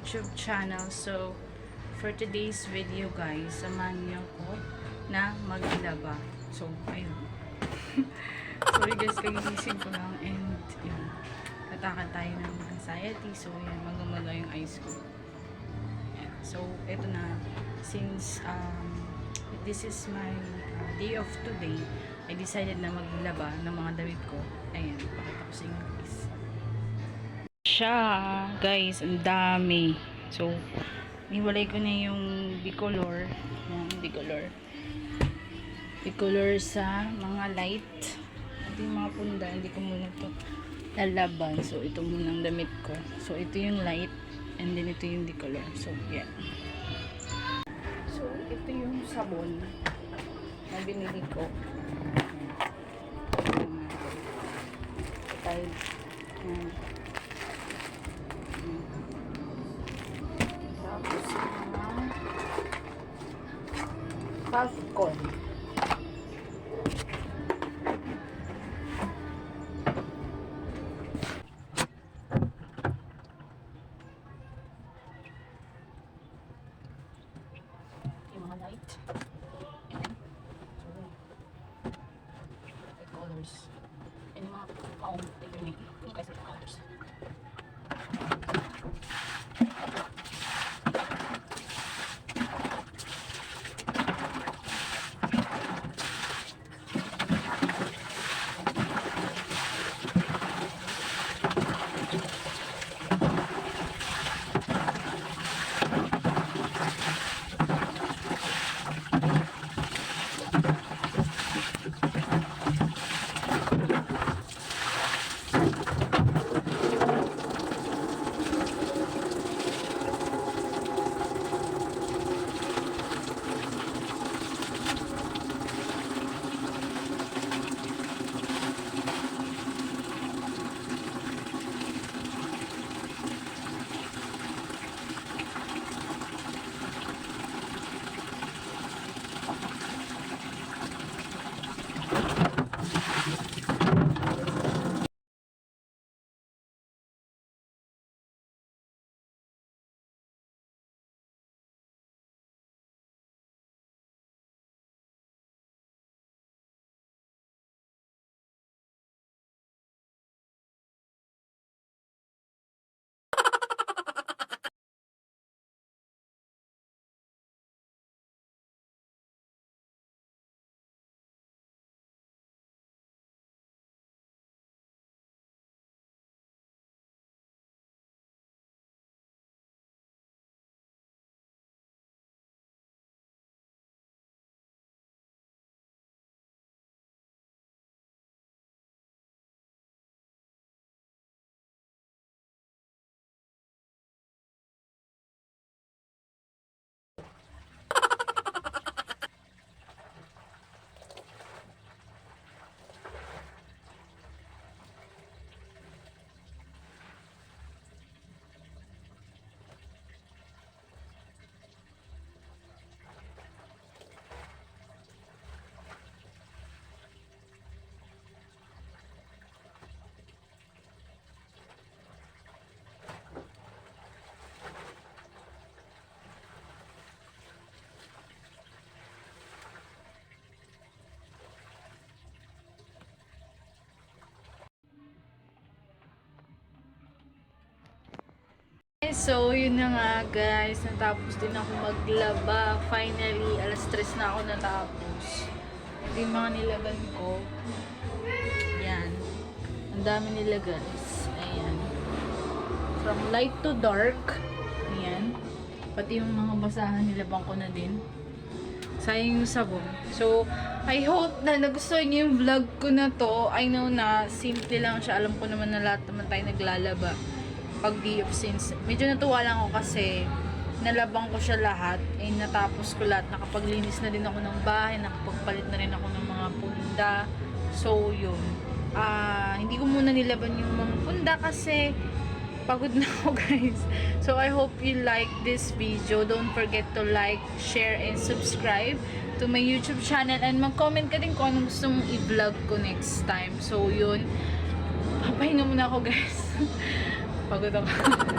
YouTube channel. So, for today's video guys, samahan niyo ko na maglaba. So, ayun. Sorry guys, kagigising ko lang and yun. Natakan tayo ng anxiety. So, yan, magumalo yung eyes ko. Yan. So, eto na. Since this is my day off today, I decided na maglaba ng mga damit ko. Ayan, pakita ko sa inyo guys. Siya, guys, ang dami. So, niwalay ko na yung bicolor. Yan, bicolor sa mga light. Ito yung mga punda, hindi ko muna ito lalaban. So, ito muna ang damit ko. So, ito yung light, and then ito yung bicolor. So, yan. So, ito yung sabon na binili ko. Tide. Tapos, Puffcon. Yung mga light. Colors. And yung mga foam technique. Yung kasi colors. So, yun na nga guys. Natapos din ako maglaba. Finally, alas 3 na ako natapos. Ito yung mga nilaban ko. Yan. Ang dami nila guys. Ayan. From light to dark. Ayan. Pati yung mga basahan nilaban ko na din. Sayang yung sabon. So, I hope na nagustuhan niyo yung vlog ko na to. I know na simple lang siya. Alam ko naman na lahat naman tayo naglalaba pag day off, since medyo natuwa lang ako kasi nalabang ko siya lahat eh, natapos ko lahat, nakapaglinis na din ako ng bahay, nakapagpalit na rin ako ng mga punda. So yun, hindi ko muna nilaban yung mga punda kasi pagod na ako guys. So I hope you like this video. Don't forget to like, share, and subscribe to my YouTube channel, and mag-comment ka din kung anong gusto mong i-vlog ko next time. So yun, papahinga muna ako guys. Pagod ako.